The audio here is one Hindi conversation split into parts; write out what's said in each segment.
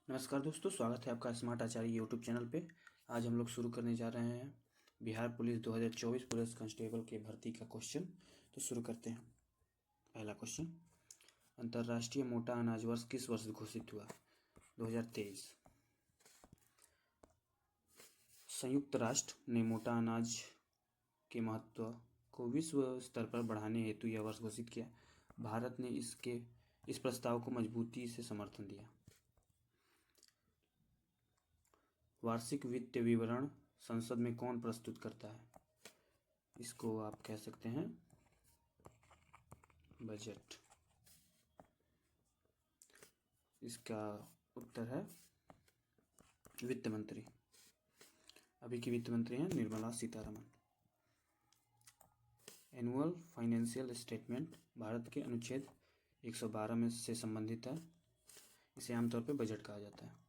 नमस्कार दोस्तों, स्वागत है आपका स्मार्ट आचार्य यूट्यूब चैनल पे। आज हम लोग शुरू करने जा रहे हैं बिहार पुलिस 2024 पुलिस कांस्टेबल के भर्ती का क्वेश्चन। तो शुरू करते हैं। पहला क्वेश्चन, अंतर्राष्ट्रीय मोटा अनाज वर्ष किस वर्ष घोषित हुआ? 2023। संयुक्त राष्ट्र ने मोटा अनाज के महत्व को विश्व स्तर पर बढ़ाने हेतु यह वर्ष घोषित किया। भारत ने इस प्रस्ताव को मजबूती से समर्थन दिया। वार्षिक वित्त विवरण संसद में कौन प्रस्तुत करता है? इसको आप कह सकते हैं बजट। इसका उत्तर है वित्त मंत्री। अभी की वित्त मंत्री हैं Nirmala Sitharaman. Annual financial statement Bharat के अनुच्छेद 112 में से संबंधित है। इसे आमतौर पर बजट कहा जाता है।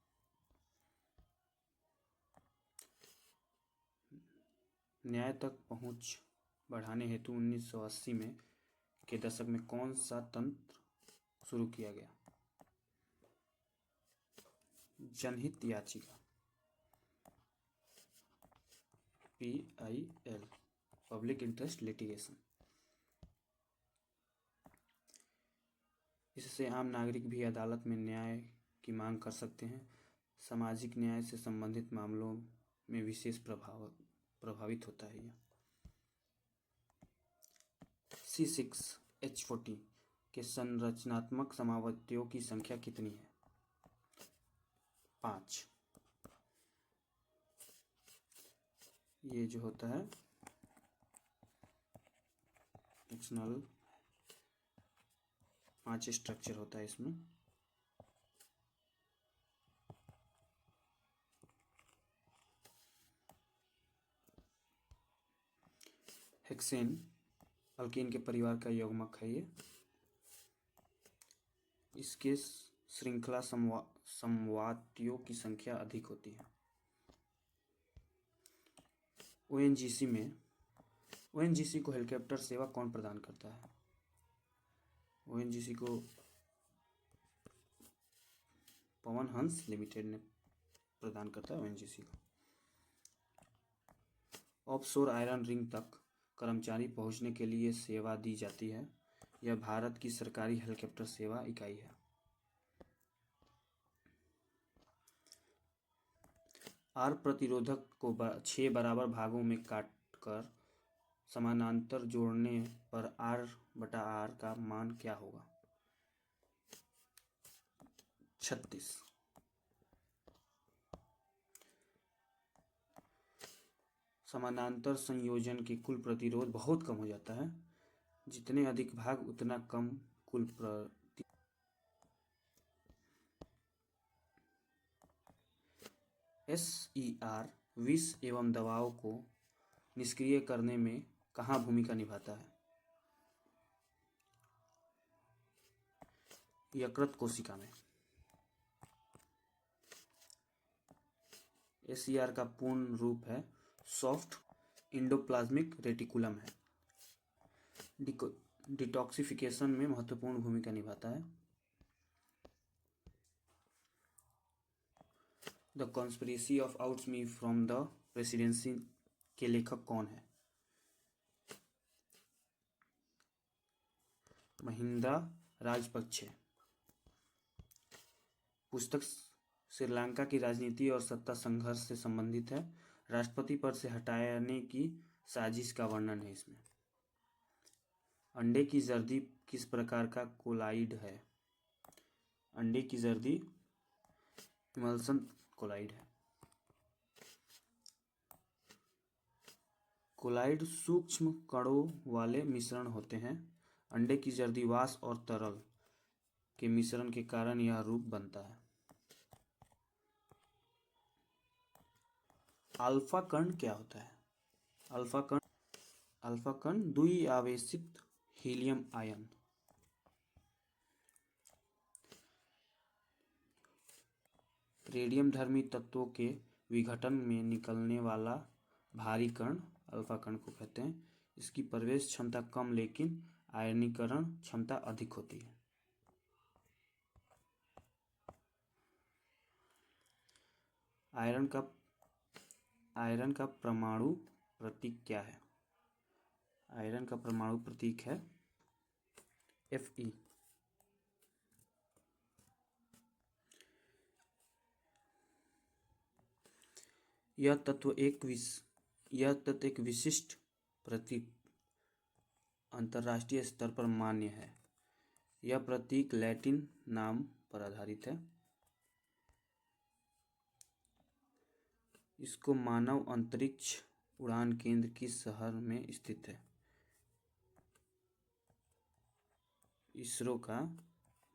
न्याय तक पहुंच बढ़ाने हेतु 1980 में के दशक में कौन सा तंत्र शुरू किया गया? जनहित याचिका, PIL, पब्लिक इंटरेस्ट लिटिगेशन। इससे आम नागरिक भी अदालत में न्याय की मांग कर सकते हैं। सामाजिक न्याय से संबंधित मामलों में विशेष प्रभावित होता है यह। C6H14 के संरचनात्मक समावर्तियों की संख्या कितनी है? 5। ये जो होता है एक्सटर्नल 5 स्ट्रक्चर होता है इसमें। हेक्सेन अल्कीन के परिवार का यौगिक है ये। इसके श्रृंखला समवातियों की संख्या अधिक होती है। ONGC को हेलीकॉप्टर सेवा कौन प्रदान करता है? ONGC को पवन हंस लिमिटेड ने प्रदान करता है ONGC को। ऑफशोर आयरन रिंग तक कर्मचारी पहुंचने के लिए सेवा दी जाती है। यह भारत की सरकारी हेलीकॉप्टर सेवा इकाई है। आर प्रतिरोधक को 6 बराबर भागों में काटकर समानांतर जोड़ने पर R/R का मान क्या होगा? 36। समानांतर संयोजन के कुल प्रतिरोध बहुत कम हो जाता है। जितने अधिक भाग उतना कम कुल SER विष एवं दवाओं को निष्क्रिय करने में कहाँ भूमिका निभाता है? यकृत कोशिका में। SER का पूर्ण रूप है सॉफ्ट इंडोप्लाज्मिक रेटिकुलम है। डिटॉक्सिफिकेशन में महत्वपूर्ण भूमिका निभाता है। The conspiracy of outs me from the presidency के लेखक कौन है? महिंद्रा राजपक्षे। पुस्तक श्रीलंका की राजनीति और सत्ता संघर्ष से संबंधित है। राष्ट्रपति पद से हटाने की साजिश का वर्णन है इसमें। अंडे की जर्दी किस प्रकार का कोलाइड है? अंडे की जर्दी इमल्सन कोलाइड है। कोलाइड सूक्ष्म कणों वाले मिश्रण होते हैं। अंडे की जर्दी वाष्प और तरल के मिश्रण के कारण यह रूप बनता है। अल्फा कण क्या होता है? अल्फा कण द्विआवेशित हीलियम आयन। रेडियमधर्मी तत्वों के विघटन में निकलने वाला भारी कण अल्फा कण को कहते हैं। इसकी प्रवेश क्षमता कम लेकिन आयनीकरण क्षमता अधिक होती है। आयरन का आयरन का परमाणु प्रतीक क्या है? आयरन का परमाणु प्रतीक है Fe। यह तत्व एक विशिष्ट प्रतीक अंतर्राष्ट्रीय स्तर पर मान्य है। यह प्रतीक लैटिन नाम पर आधारित है। इसको मानव अंतरिक्ष उड़ान केंद्र किस शहर में स्थित है? इसरो का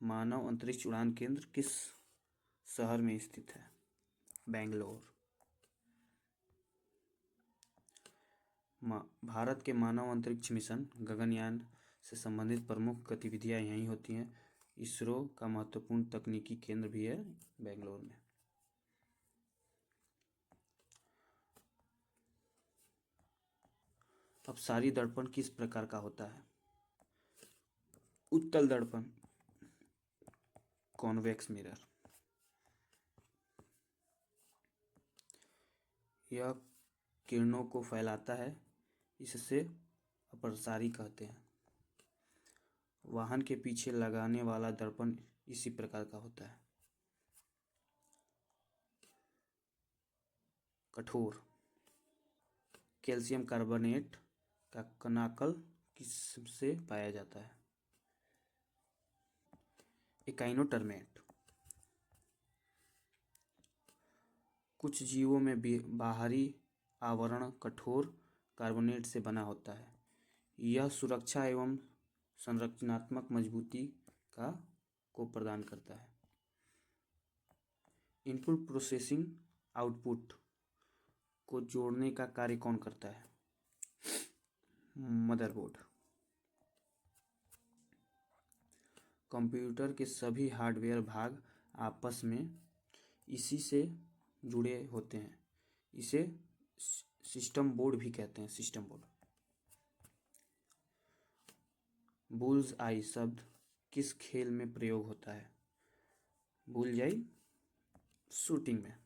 मानव अंतरिक्ष उड़ान केंद्र किस शहर में स्थित है? बेंगलोर। भारत के मानव अंतरिक्ष मिशन गगनयान से संबंधित प्रमुख गतिविधियां यहीं होती हैं। इसरो का महत्वपूर्ण तकनीकी केंद्र भी है बेंगलोर में। अपसारी दर्पण किस प्रकार का होता है? उत्तल दर्पण, कॉन्वेक्स मिरर। यह किरणों को फैलाता है, इससे अपसारी कहते हैं। वाहन के पीछे लगाने वाला दर्पण इसी प्रकार का होता है। कठोर, कैल्शियम कार्बोनेट का कणाकल किससे पाया जाता है? एकाइनोटर्मेट। कुछ जीवों में बाहरी आवरण कठोर कार्बोनेट से बना होता है। यह सुरक्षा एवं संरचनात्मक मजबूती को प्रदान करता है। इनपुट प्रोसेसिंग आउटपुट को जोड़ने का कार्य कौन करता है? मदरबोर्ड। कंप्यूटर के सभी हार्डवेयर भाग आपस में इसी से जुड़े होते हैं। इसे सिस्टम बोर्ड भी कहते हैं। System board. बुल्स आई शब्द किस खेल में प्रयोग होता है? बुलजाई शूटिंग में।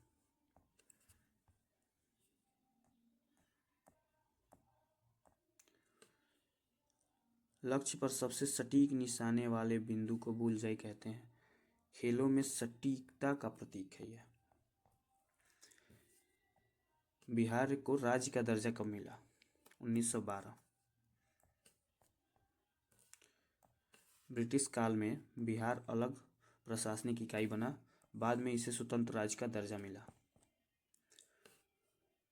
लक्ष्य पर सबसे सटीक निशाने वाले बिंदु को बुलजाई कहते हैं। खेलों में सटीकता का प्रतीक है यह। बिहार को राज्य का दर्जा कब मिला? 1912। ब्रिटिश काल में बिहार अलग प्रशासनिक इकाई बना, बाद में इसे स्वतंत्र राज्य का दर्जा मिला।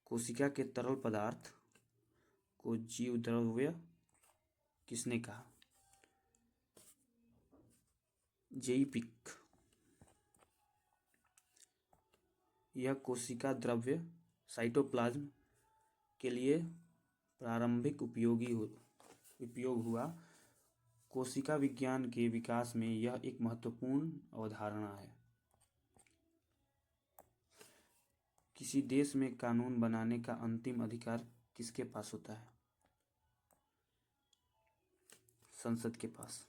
कोशिका के तरल पदार्थ को जीव द्रव्य किसने कहा? जेईपिक। यह कोशिका द्रव्य साइटोप्लाज्म के लिए प्रारंभिक उपयोग हुआ। कोशिका विज्ञान के विकास में यह एक महत्वपूर्ण अवधारणा है। किसी देश में कानून बनाने का अंतिम अधिकार किसके पास होता है? संसद के पास।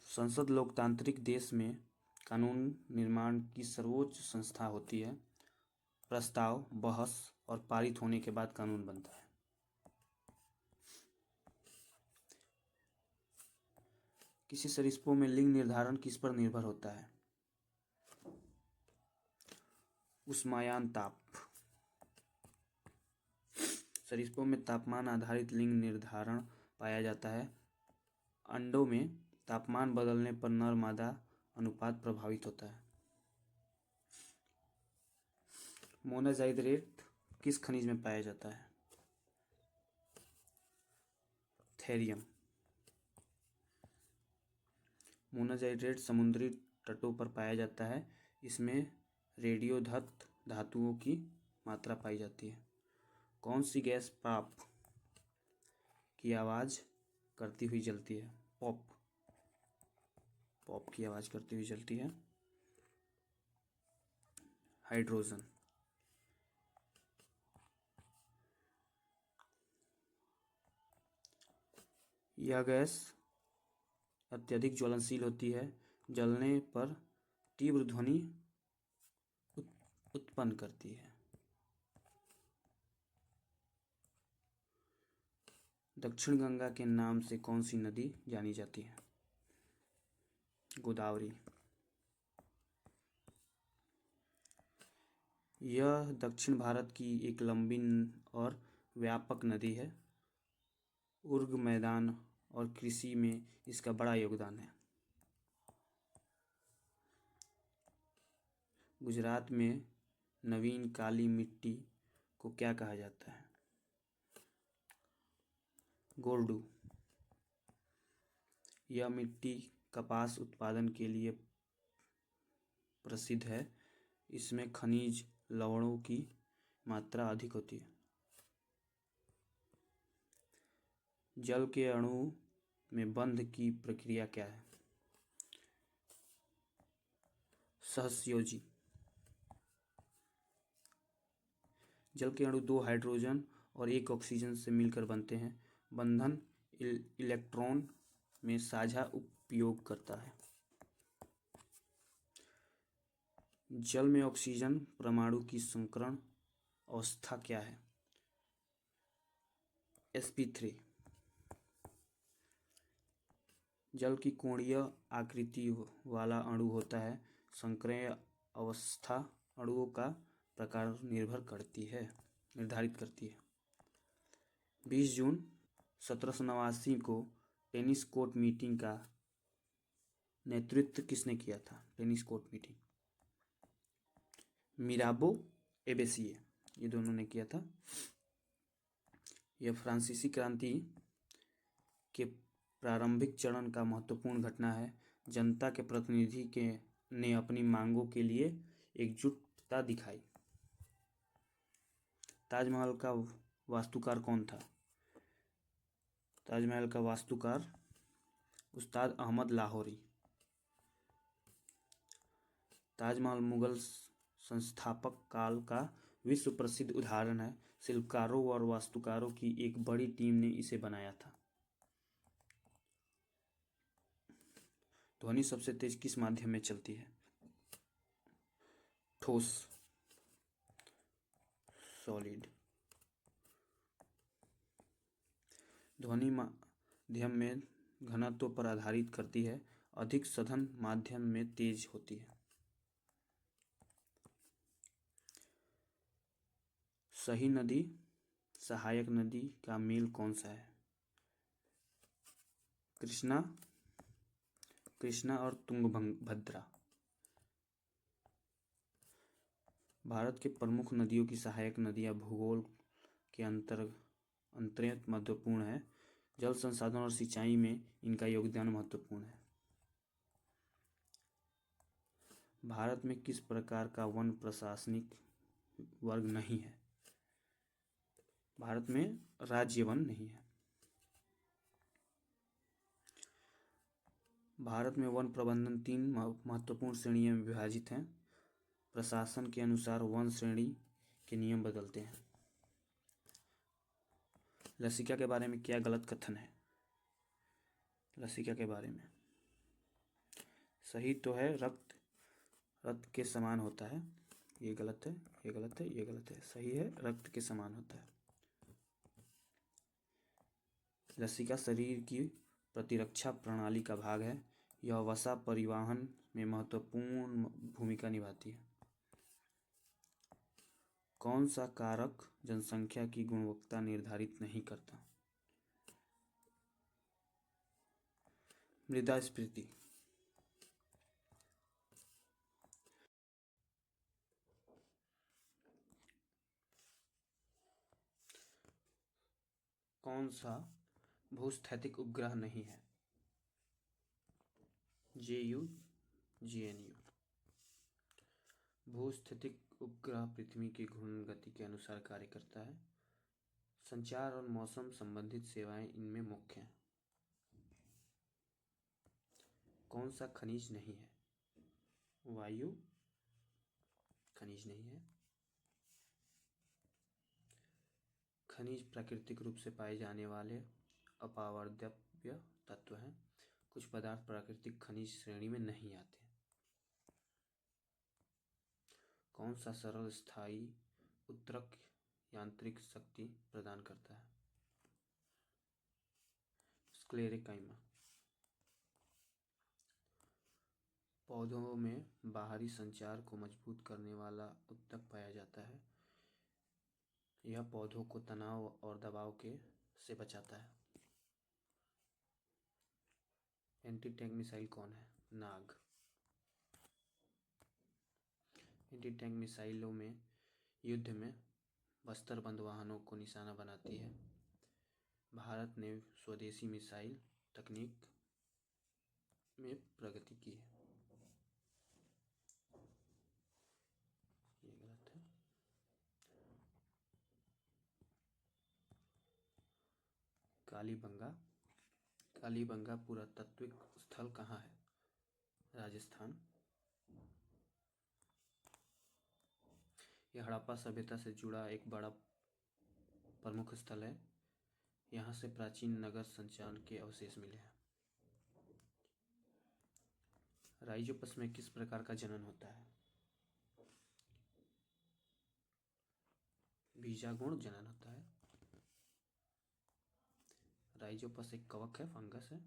संसद लोकतांत्रिक देश में कानून निर्माण की सर्वोच्च संस्था होती है। प्रस्ताव, बहस और पारित होने के बाद कानून बनता है। किसी सरीसृपों में लिंग निर्धारण किस पर निर्भर होता है? उष्मायान ताप। सरीसृपों में तापमान आधारित लिंग निर्धारण पाया जाता है। अंडों में तापमान बदलने पर नर मादा अनुपात प्रभावित होता है। मोनाजाइट किस खनिज में पाया जाता है? थेरियम। मोनाजाइट समुद्री तटों पर पाया जाता है। इसमें रेडियोधर्त धातुओं की मात्रा पाई जाती है। कौन सी गैस पॉप की आवाज़ करती हुई जलती है? पॉप की आवाज़ करती हुई जलती है। हाइड्रोजन। यह गैस अत्यधिक ज्वलनशील होती है। जलने पर तीव्र ध्वनि उत्पन्न करती है। दक्षिण गंगा के नाम से कौन सी नदी जानी जाती है? गोदावरी। यह दक्षिण भारत की एक लंबी और व्यापक नदी है। उर्ग मैदान और कृषि में इसका बड़ा योगदान है। गुजरात में नवीन काली मिट्टी को क्या कहा जाता है? गोरडू। यह मिट्टी कपास उत्पादन के लिए प्रसिद्ध है। इसमें खनिज लवणों की मात्रा अधिक होती है। जल के अणु में बंध की प्रक्रिया क्या है? सहसंयोजी। जल के अणु 2 हाइड्रोजन और 1 ऑक्सीजन से मिलकर बनते हैं। बंधन इलेक्ट्रॉन में साझा उपयोग करता है। जल में ऑक्सीजन परमाणु की संकरण अवस्था क्या है? sp3। जल की कोणीय आकृति वाला अणु होता है। संक्रयण अवस्था अणुओं का प्रकार निर्धारित करती है। 20 जून 1789 को टेनिस कोर्ट मीटिंग का नेतृत्व किसने किया था? टेनिस कोर्ट मीटिंग मिराबो एबेसिए, ये दोनों ने किया था। यह फ्रांसीसी क्रांति के प्रारंभिक चरण का महत्वपूर्ण घटना है। जनता के प्रतिनिधि ने अपनी मांगों के लिए एकजुटता दिखाई। ताजमहल का वास्तुकार कौन था? ताजमहल का वास्तुकार उस्ताद अहमद लाहौरी। ताजमहल मुगल संस्थापक काल का विश्व प्रसिद्ध उदाहरण है। शिल्पकारों और वास्तुकारों की एक बड़ी टीम ने इसे बनाया था। ध्वनि सबसे तेज किस माध्यम में चलती है? ठोस, सॉलिड। ध्वनि माध्यम में घनत्व पर आधारित करती है। अधिक सघन माध्यम में तेज होती है। सही नदी सहायक नदी का मेल कौन सा है? कृष्णा और तुंगभद्रा। भारत के प्रमुख नदियों की सहायक नदियां भूगोल के अंतर्गत महत्वपूर्ण है। जल संसाधन और सिंचाई में इनका योगदान महत्वपूर्ण है। भारत में किस प्रकार का वन प्रशासनिक वर्ग नहीं है? भारत में राज्य वन नहीं है। भारत में वन प्रबंधन 3 महत्वपूर्ण श्रेणियों में विभाजित है। प्रशासन के अनुसार वन श्रेणी के नियम बदलते हैं। लसिका के बारे में क्या गलत कथन है? लसिका के बारे में सही तो है, रक्त के समान होता है। ये गलत है, ये गलत है, ये गलत है। सही है, रक्त के समान होता है। लसिका शरीर की प्रतिरक्षा प्रणाली का भाग है। यह वसा परिवहन में महत्वपूर्ण भूमिका निभाती है। कौन सा कारक जनसंख्या की गुणवत्ता निर्धारित नहीं करता? मृदास्फीति। कौन सा भूस्थैतिक उपग्रह नहीं है? JU-GNU। भूस्थैतिक उपग्रह पृथ्वी की घूर्णन गति के अनुसार कार्य करता है। संचार और मौसम संबंधित सेवाएं इनमें मुख्य हैं। कौन सा खनिज नहीं है? वायु खनिज नहीं है। खनिज प्राकृतिक रूप से पाए जाने वाले अपवर्तव्य तत्व हैं। कुछ पदार्थ प्राकृतिक खनिज श्रेणी में नहीं आते। कौन सा सरल स्थायी उत्तरक यांत्रिक शक्ति प्रदान करता है? स्क्लेरेकाइमा। पौधों में बाहरी संचार को मजबूत करने वाला उत्तक पाया जाता है। यह पौधों को तनाव और दबाव के से बचाता है। एंटी टैंक मिसाइल कौन है? नाग। एंटी टैंक मिसाइलों में युद्ध में बस्तरबंद वाहनों को निशाना बनाती है। भारत ने स्वदेशी मिसाइल तकनीक में प्रगति की है। ये गलत है। कालीबंगा। कालीबंगा पुरातात्विक स्थल कहाँ है? राजस्थान। यह हड़प्पा सभ्यता से जुड़ा एक बड़ा प्रमुख स्थल है। यहाँ से प्राचीन नगर संचालन के अवशेष मिले हैं। राइजोपस में किस प्रकार का जनन होता है? बीजागुण जनन होता है। राइजोपस एक कवक है, फंगस है।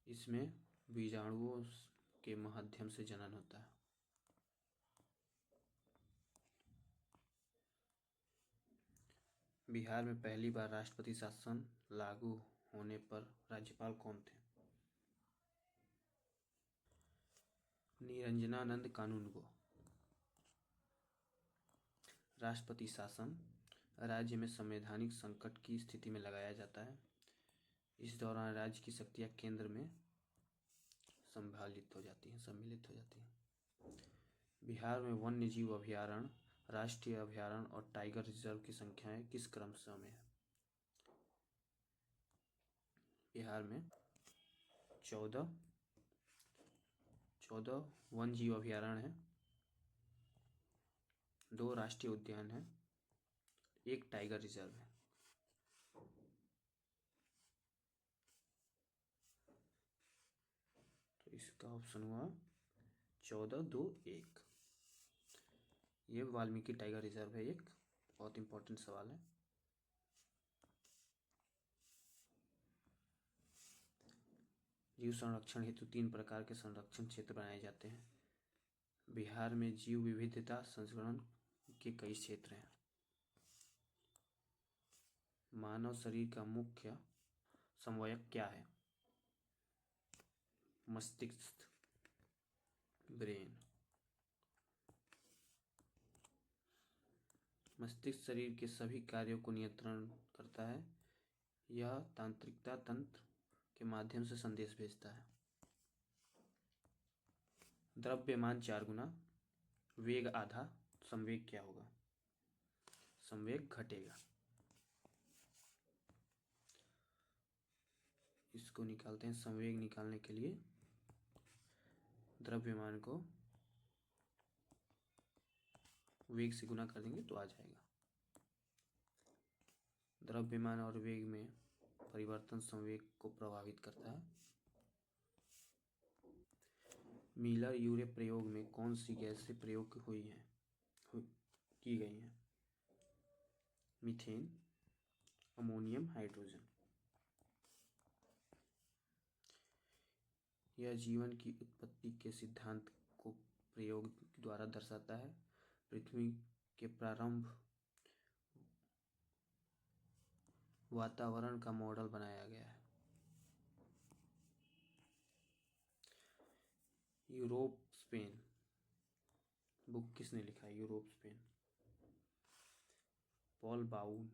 इसमें बीजाणुओं के माध्यम से जनन होता है। बिहार में पहली बार राष्ट्रपति शासन लागू होने पर राज्यपाल कौन थे? निरंजनानंद कानूनगो। राष्ट्रपति शासन राज्य में संवैधानिक संकट की स्थिति में लगाया जाता है। इस दौरान राज्य की शक्तियाँ केंद्र में सम्मिलित हो जाती हैं। बिहार में वन्य जीव अभयारण्य, राष्ट्रीय अभयारण्य और टाइगर रिजर्व की संख्याएं किस क्रम में है? बिहार में 14 वन्य जीव अभयारण्य है, 2 राष्ट्रीय उद्यान है, 1 टाइगर रिजर्व है। तो इसका ऑप्शन हुआ 14, 2, 1। ये वाल्मीकि टाइगर रिजर्व है। एक बहुत इंपॉर्टेंट सवाल है। जीव संरक्षण हेतु 3 प्रकार के संरक्षण क्षेत्र बनाए जाते हैं। बिहार में जीव विविधता संरक्षण के कई क्षेत्र हैं। मानव शरीर का मुख्य समवयव क्या है? मस्तिष्क, ब्रेन। मस्तिष्क शरीर के सभी कार्यों को नियंत्रण करता है। यह तंत्रिका तंत्र के माध्यम से संदेश भेजता है। द्रव्यमान 4 गुना, वेग आधा, संवेग क्या होगा? संवेग घटेगा। इसको निकालते हैं। संवेग निकालने के लिए द्रव्यमान को वेग से गुना कर देंगे तो आ जाएगा। द्रव्यमान और वेग में परिवर्तन संवेग को प्रभावित करता है। मिलर यूरे प्रयोग में कौन सी गैस से प्रयोग की गई है? Methane, ammonium, hydrogen. यह जीवन की उत्पत्ति के सिद्धांत को प्रयोग द्वारा दर्शाता है। पृथ्वी के प्रारंभ वातावरण का मॉडल बनाया गया है। यूरोप स्पेन बुक किसने लिखा है? यूरोप स्पेन, पॉल बाउन।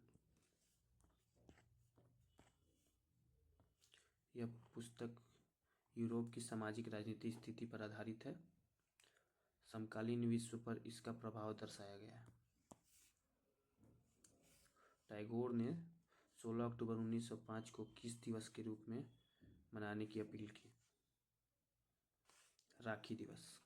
यह पुस्तक यूरोप की सामाजिक राजनीतिक स्थिति पर आधारित है। समकालीन विश्व पर इसका प्रभाव दर्शाया गया है। टैगोर ने 16 अक्टूबर 1905 को किस दिवस के रूप में मनाने की अपील की? राखी दिवस।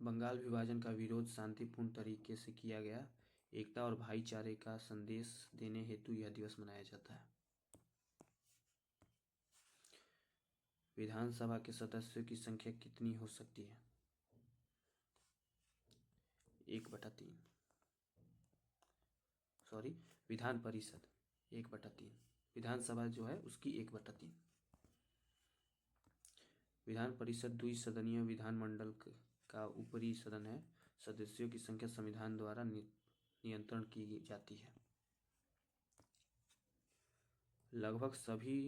बंगाल विभाजन का विरोध शांतिपूर्ण तरीके से किया गया। एकता और भाईचारे का संदेश देने हेतु यह दिवस मनाया जाता है। विधानसभा के सदस्यों की संख्या कितनी हो सकती है? 1/3। सॉरी, विधान परिषद 1/3, विधानसभा जो है उसकी 1/3। विधान परिषद द्विसदनीय विधानमंडल का ऊपरी सदन है। सदस्यों की संख्या संविधान द्वारा नियंत्रण की जाती है। लगभग सभी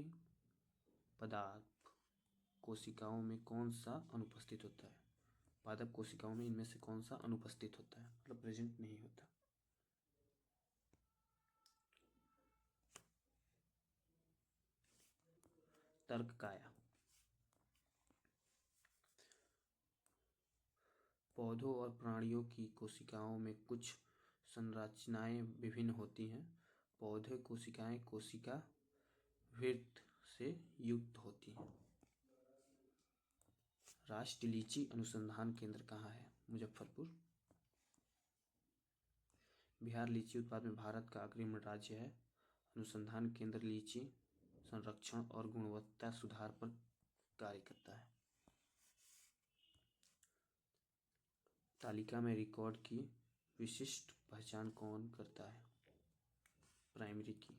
पादप कोशिकाओं में कौन सा अनुपस्थित होता है? पादप कोशिकाओं में इनमें से कौन सा अनुपस्थित होता है, मतलब प्रेजेंट नहीं होता? तर्क काया। पौधों और प्राणियों की कोशिकाओं में कुछ संरचनाएं विभिन्न होती हैं। पौधे कोशिकाएं कोशिका वृत्त से युक्त होती हैं। राष्ट्रीय लीची अनुसंधान केंद्र कहाँ है? मुजफ्फरपुर। बिहार लीची उत्पादन में भारत का अग्रणी राज्य है। अनुसंधान केंद्र लीची संरक्षण और गुणवत्ता सुधार पर कार्य करता है। तालिका में रिकॉर्ड की विशिष्ट पहचान कौन करता है? प्राइमरी की।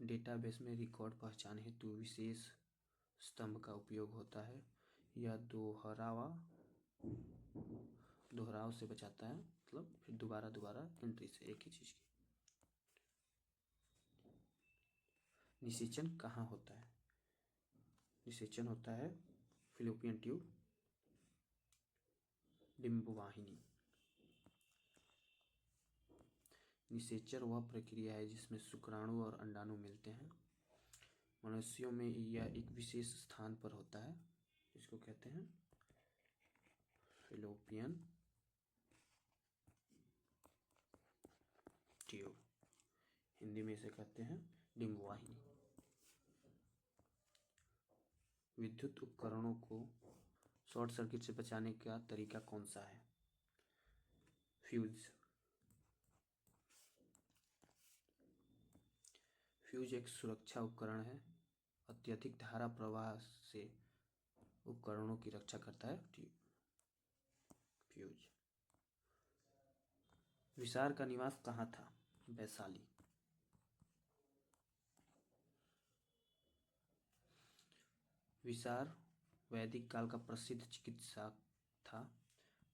डेटाबेस में रिकॉर्ड पहचान हेतु विशेष स्तंभ का उपयोग होता है। यह दोहराव से बचाता है, मतलब फिर दोबारा एंट्री से एक ही चीज की। निषेचन कहाँ होता है? निषेचन होता है फिलोपियन ट्यूब, डिंबवाहिनी। निषेचन वह प्रक्रिया है जिसमें शुक्राणु और अंडाणु मिलते हैं। मनुष्यों में यह एक विशेष स्थान पर होता है, जिसको कहते हैं फिलोपियन ट्यूब। हिंदी में इसे कहते हैं डिंबवाहिनी। विद्युत उपकरणों को शॉर्ट सर्किट से बचाने का तरीका कौन सा है? फ्यूज। फ्यूज एक सुरक्षा उपकरण है। अत्यधिक धारा प्रवाह से उपकरणों की रक्षा करता है फ्यूज। विसार का निवास कहाँ था? वैशाली। विसार वैदिक काल का प्रसिद्ध चिकित्सा था।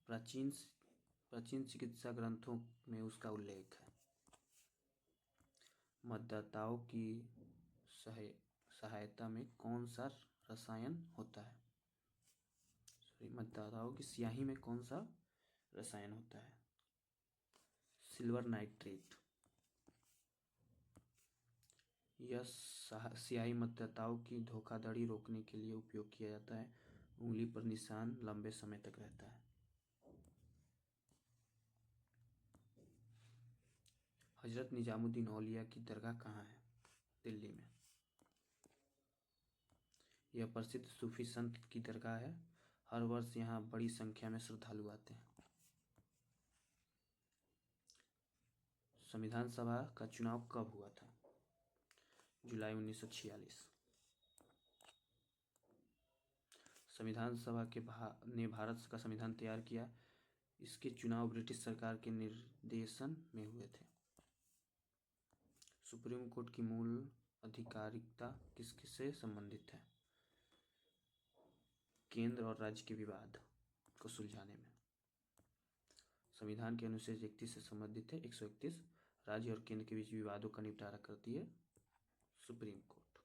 प्राचीन चिकित्सा ग्रंथों में उसका उल्लेख है। मतदाताओं की सहायता में कौन सा रसायन होता है? मतदाताओं की स्याही में कौन सा रसायन होता है? Silver nitrate. यह स्याही मतदाताओं की धोखाधड़ी रोकने के लिए उपयोग किया जाता है। उंगली पर निशान लंबे समय तक रहता है। हजरत निजामुद्दीन औलिया की दरगाह कहाँ है? दिल्ली में। यह प्रसिद्ध सूफी संत की दरगाह है। हर वर्ष यहाँ बड़ी संख्या में श्रद्धालु आते हैं। संविधान सभा का चुनाव कब हुआ था? जुलाई 1946। संविधान सभा ने भारत का संविधान तैयार किया। इसके चुनाव ब्रिटिश सरकार के निर्देशन में हुए थे। सुप्रीम कोर्ट की मूल अधिकारिता किससे संबंधित है? केंद्र और राज्य के विवाद को सुलझाने में। संविधान के अनुच्छेद 31 से संबंधित है। 131 राज्य और केंद्र के बीच विवादों का निपटारा करती है सुप्रीम कोर्ट।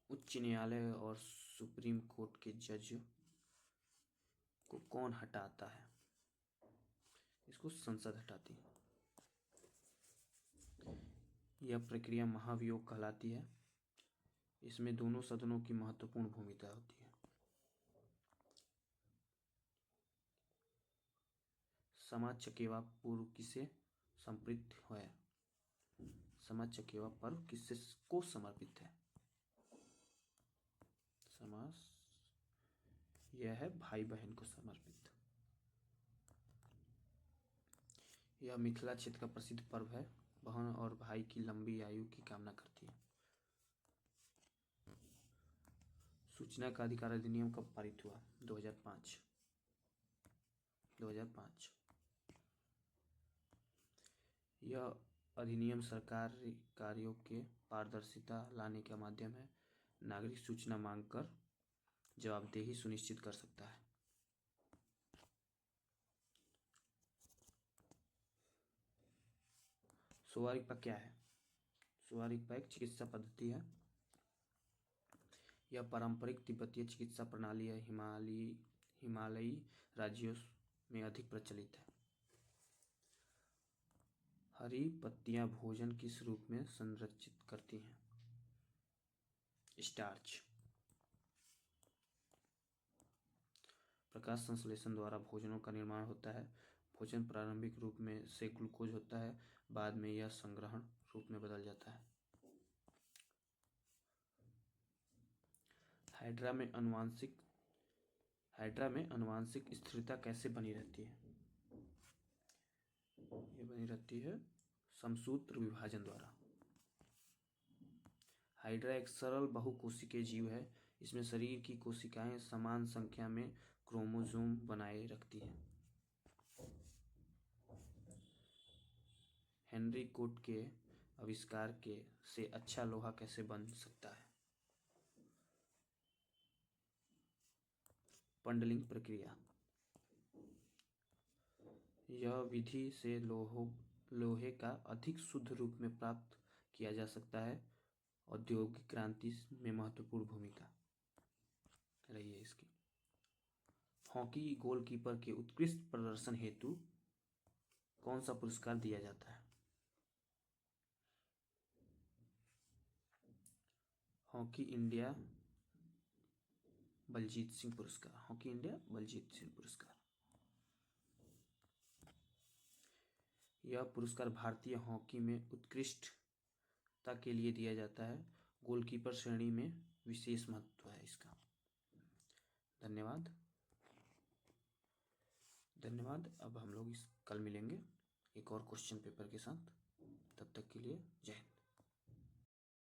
उच्च न्यायालय और सुप्रीम कोर्ट के जज को कौन हटाता है? इसको संसद हटाती है। यह प्रक्रिया महाभियोग कहलाती है। इसमें दोनों सदनों की महत्वपूर्ण भूमिका होती है। समाज चकेवा पूर्व किसे समर्पित है? समाज चकेवा पर्व किससे को समर्पित है? समाज, यह है भाई बहन को समर्पित। यह मिथिला क्षेत्र का प्रसिद्ध पर्व है बहन और भाई की लंबी आयु की कामना करती है। सूचना का अधिकार अधिनियम कब पारित हुआ? 2005। 2005। यह अधिनियम सरकारी कार्यों के पारदर्शिता लाने का माध्यम है। नागरिक सूचना मांगकर जवाबदेही सुनिश्चित कर सकता है। सोवा क्या है? सोवा एक चिकित्सा पद्धति है। यह पारंपरिक तिब्बतीय चिकित्सा प्रणाली है। हिमालयी राज्यों में अधिक प्रचलित है। हरी पत्तियां भोजन किस रूप में संरक्षित करती हैं? स्टार्च। प्रकाश संश्लेषण द्वारा भोजनों का निर्माण होता है। भोजन प्रारंभिक रूप में से ग्लूकोज होता है, बाद में यह संग्रहण रूप में बदल जाता है। हाइड्रा में आनुवंशिक स्थिरता कैसे बनी रहती है? ये बनी रहती है समसूत्र विभाजन द्वारा। हाइड्रा एक सरल बहुकोशिकीय जीव है। इसमें शरीर की कोशिकाएं समान संख्या में क्रोमोसोम बनाए रखती हैं। हेनरी कोट के आविष्कार से अच्छा लोहा कैसे बन सकता है? पंडलिंग प्रक्रिया। यह विधि से लोहे का अधिक शुद्ध रूप में प्राप्त किया जा सकता है। औद्योगिक क्रांति में महत्वपूर्ण भूमिका रही है इसकी। हॉकी गोलकीपर के उत्कृष्ट प्रदर्शन हेतु कौन सा पुरस्कार दिया जाता है? हॉकी इंडिया बलजीत सिंह पुरस्कार। यह पुरस्कार भारतीय हॉकी में उत्कृष्टता के लिए दिया जाता है। गोलकीपर श्रेणी में विशेष महत्व है इसका। धन्यवाद। अब हम लोग कल मिलेंगे एक और क्वेश्चन पेपर के साथ। तब तक के लिए जय हिंद।